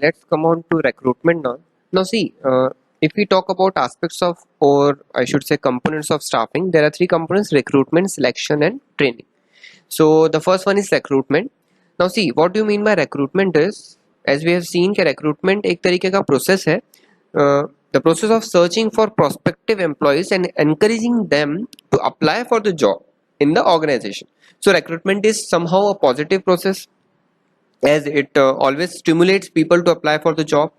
let's come on to recruitment now. Now see, if we talk about aspects of, or I should say components of staffing, there are three components: recruitment, selection and training. So the first one is recruitment. Now see, what do you mean by recruitment is, as we have seen कि recruitment एक तरीके का process है, the process of searching for prospective employees and encouraging them to apply for the job in the organization. So recruitment is somehow a positive process, as it always stimulates people to apply for the job.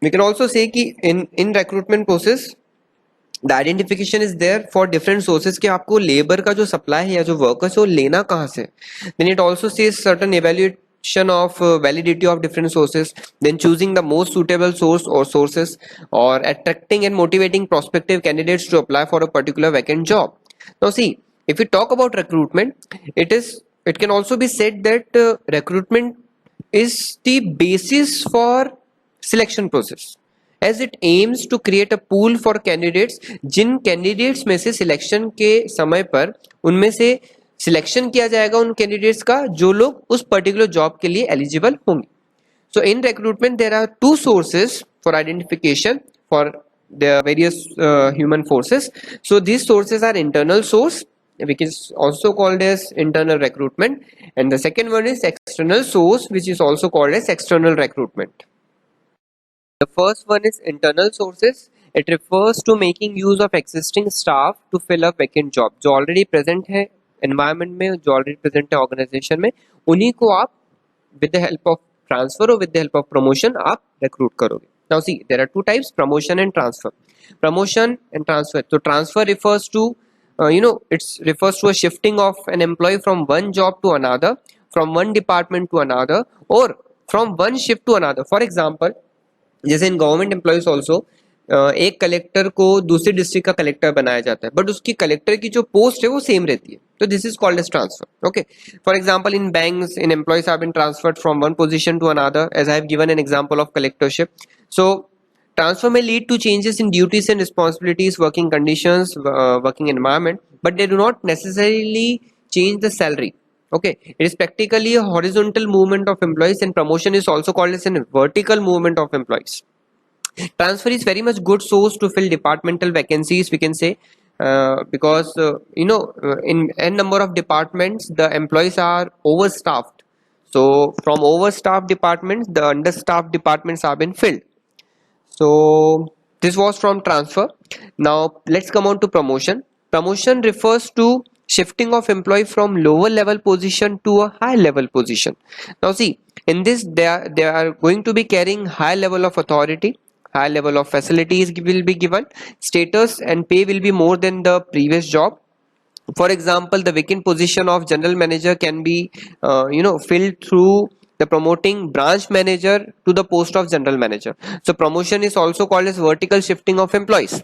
We can also say कि in recruitment process the identification is there for different sources कि आपको labour का जो supply है या जो workers है वो लेना कहाँ से. Then it also says certain evaluation of validity of different sources, then choosing the most suitable source or sources, or attracting and motivating prospective candidates to apply for a particular vacant job. Now see, if we talk about recruitment, it can also be said that recruitment is the basis for selection process, as it aims to create a pool for candidates. Jin candidates में से selection के समय पर उनमें से selection किया जाएगा उन candidates का जो लोग उस particular job के लिए eligible होंगे. So in recruitment there are two sources for identification for the various human forces. So these sources are internal source, which is also called as internal recruitment, and the second one is external source, which is also called as external recruitment. The first one is internal sources. It refers to making use of existing staff to fill a vacant job. जो already present है environment में, जो already present है organization में, उन्हीं को आप with the help of transfer or with the help of promotion आप recruit करोगे. Now see, there are two types: promotion and transfer. Promotion and transfer. So transfer refers to it refers to a shifting of an employee from one job to another, from one department to another, or from one shift to another. For example, जैसे in government employees also एक collector को दूसरी district का collector बनाया जाता है, but उसकी collector की जो पोस्ट है वो सेम रहती है, तो this is called as transfer. Okay, for example in banks, in employees have been transferred from one position to another, as I have given an example of collectorship. So transfer may lead to changes in duties and responsibilities, working conditions, working environment, but they do not necessarily change the salary. Okay, it is practically a horizontal movement of employees, and promotion is also called as a vertical movement of employees. Transfer is very much good source to fill departmental vacancies, we can say, because in n number of departments the employees are overstaffed. So from overstaffed departments, the understaffed departments have been filled. So this was from transfer. Now let's come on to promotion. Promotion refers to shifting of employee from lower level position to a high level position. Now see, in this they are going to be carrying high level of authority, high level of facilities will be given, status and pay will be more than the previous job. For example, the vacant position of general manager can be filled through the promoting branch manager to the post of general manager. So promotion is also called as vertical shifting of employees.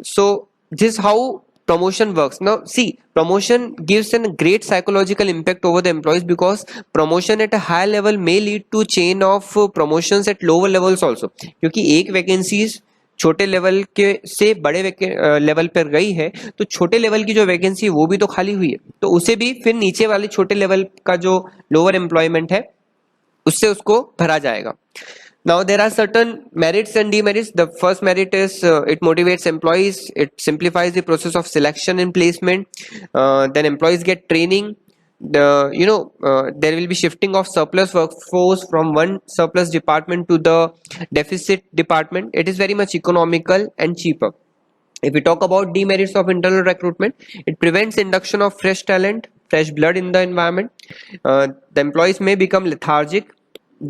So this is how promotion works. Now see, promotion gives a great psychological impact over the employees, because promotion at a high level may lead to chain of promotions at lower levels also. क्योंकि एक vacancies छोटे level के से बड़े level पर गई है, तो छोटे लेवल की जो वैकेंसी वो भी तो खाली हुई है, तो उसे भी फिर नीचे वाले छोटे लेवल का जो लोअर एम्प्लॉयमेंट है उससे उसको भरा जाएगा. Now there are certain merits and demerits. The first merit is it motivates employees, it simplifies the process of selection and placement. Then employees get training. There will be shifting of surplus workforce from one surplus department to the deficit department. It is very much economical and cheaper. If we talk about demerits of internal recruitment, it prevents induction of fresh talent, fresh blood in the environment. The employees may become lethargic.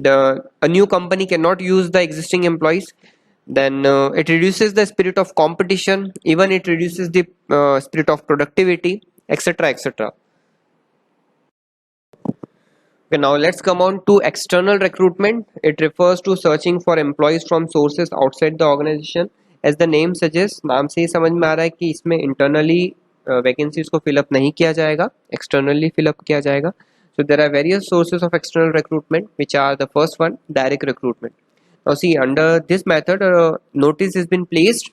A new company cannot use the existing employees. Then it reduces the spirit of competition, even it reduces the spirit of productivity, etc., etc. Okay, now let's come on to external recruitment. It refers to searching for employees from sources outside the organization. As the name suggests, नाम से ही समझ में आ रहा है कि इसमें internally vacancies को fill up नहीं किया जाएगा, externally fill up किया जाएगा. So there are various sources of external recruitment, which are the first one, direct recruitment. Now see, under this method, notice has been placed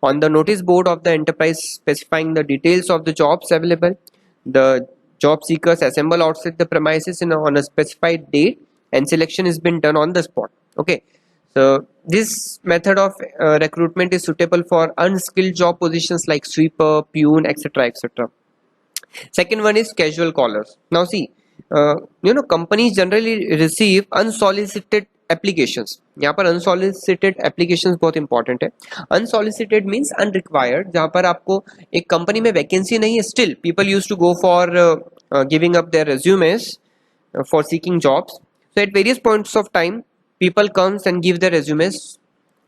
on the notice board of the enterprise specifying the details of the jobs available. The job seekers assemble outside the premises on a specified date and selection has been done on the spot. Okay, so this method of recruitment is suitable for unskilled job positions like sweeper, peon, etc., etc. Second one is casual callers. Now see, companies generally receive unsolicited applications. यहाँ पर unsolicited applications बहुत important है. Unsolicited means unrequired. जहाँ पर आपको एक company में vacancy नहीं है, still people used to go for giving up their resumes for seeking jobs. So at various points of time, people comes and give their resumes,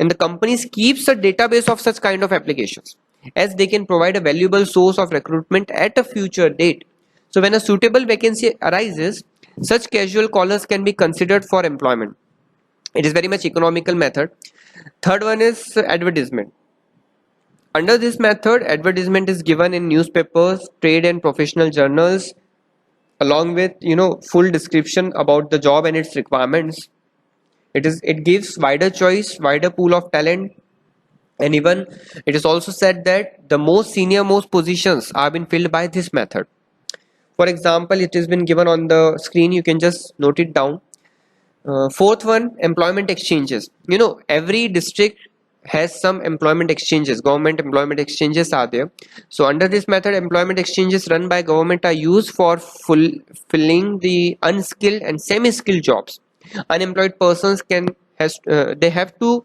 and the companies keeps a database of such kind of applications, as they can provide a valuable source of recruitment at a future date. So when a suitable vacancy arises, such casual callers can be considered for employment. It is very much economical method. Third one is advertisement. Under this method, advertisement is given in newspapers, trade and professional journals, along with full description about the job and its requirements. It gives wider choice, wider pool of talent, and even it is also said that the most positions are been filled by this method. For example, it has been given on the screen, you can just note it down. Fourth one, employment exchanges. Every district has some employment exchanges, government employment exchanges are there. So under this method, employment exchanges run by government are used for filling the unskilled and semi-skilled jobs. Unemployed persons they have to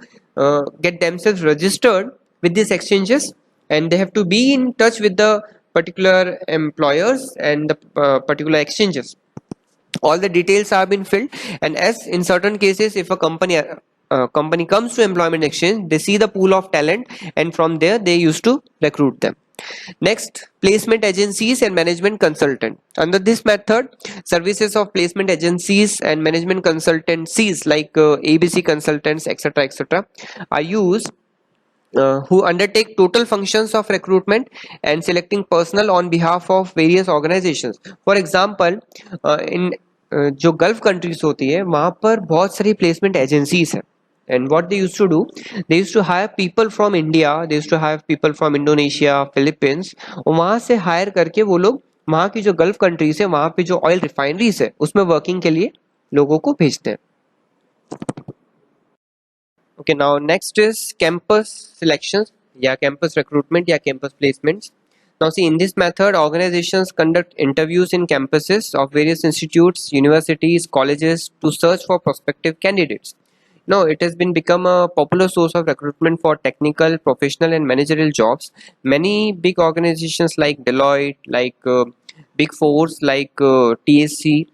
get themselves registered with these exchanges, and they have to be in touch with the particular employers and the particular exchanges. All the details have been filled, and as in certain cases, if a company comes to employment exchange, they see the pool of talent, and from there they used to recruit them. Next, placement agencies and management consultant. Under this method, services of placement agencies and management consultancies like ABC consultants, etc., etc., are used, who undertake total functions of recruitment and selecting personnel on behalf of various organizations. For example, in जो gulf countries होती है वहाँ पर बहुत सारी placement agencies है, and what they used to do, they used to hire people from India, they used to hire people from Indonesia, Philippines, और वहाँ से हायर करके वो लोग वहाँ की जो गल्फ कंट्रीज है वहाँ पे जो ऑयल रिफाइनरीज है उसमें वर्किंग के लिए लोगों को भेजते हैं. Okay, now next is campus selections, या campus recruitment या campus placements. Now see, in this method, organizations conduct interviews in campuses of various institutes, universities, colleges to search for prospective candidates. Now it has been become a popular source of recruitment for technical, professional and managerial jobs. Many big organizations like Deloitte, like Big Fours like TSC,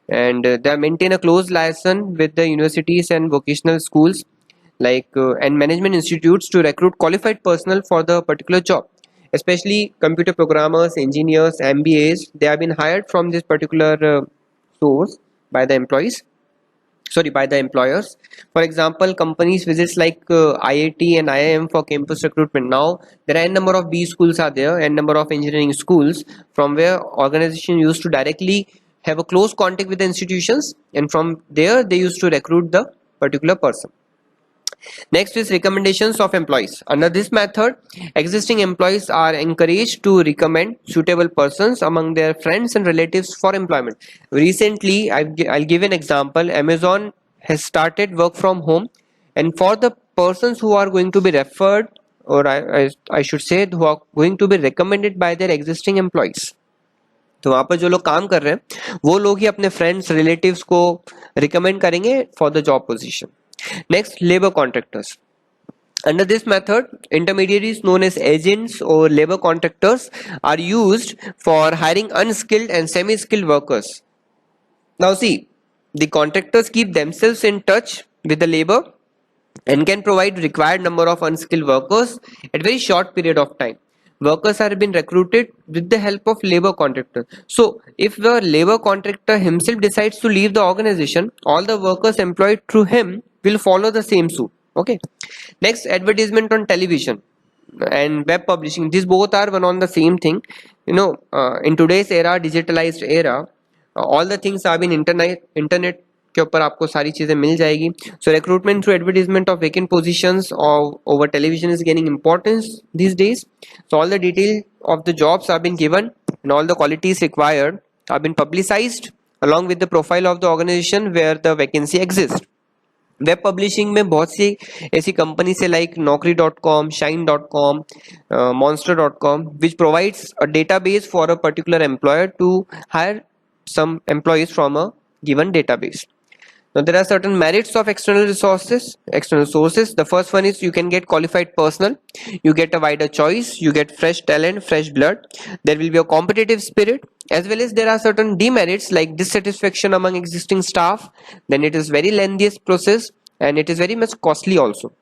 and they maintain a close liaison with the universities and vocational schools like and management institutes to recruit qualified personnel for the particular job. Especially computer programmers, engineers, MBAs, they have been hired from this particular source by the employers. For example, companies visits like IIT and IIM for campus recruitment. Now there are a number of B schools are there and number of engineering schools from where organization used to directly have a close contact with the institutions, and from there they used to recruit the particular person. Next is recommendations of employees. Under this method, existing employees are encouraged to recommend suitable persons among their friends and relatives for employment. Recently, I'll give an example. Amazon has started work from home, and for the persons who are going to be referred, or I should say who are going to be recommended by their existing employees, तो वहाँ पर जो लोग काम कर रहे हैं वो लोग ही अपने फ्रेंड्स रिलेटिव्स को रिकमेंड करेंगे for the job position. Next, labor contractors. Under this method, intermediaries known as agents or labor contractors are used for hiring unskilled and semi-skilled workers. Now see, the contractors keep themselves in touch with the labor and can provide required number of unskilled workers at very short period of time. Workers are being recruited with the help of labor contractor. So if the labor contractor himself decides to leave the organization, all the workers employed through him will follow the same suit. Okay. Next, advertisement on television and web publishing. These both are one on the same thing. In today's era, digitalized era, all the things have been internet के ऊपर आपको सारी चीजें मिल जाएगी. So recruitment through advertisement of vacant positions over television is gaining importance these days. So all the detail of the jobs have been given and all the qualities required have been publicized along with the profile of the organization where the vacancy exists. Web publishing में बहुत सी ऐसी company से like naukri.com, shine.com, monster.com which provides a database for a particular employer to hire some employees from a given database. Now there are certain merits of external sources. The first one is you can get qualified personnel, you get a wider choice, you get fresh talent, fresh blood. There will be a competitive spirit, as well as there are certain demerits like dissatisfaction among existing staff. Then it is very lengthy process and it is very much costly also.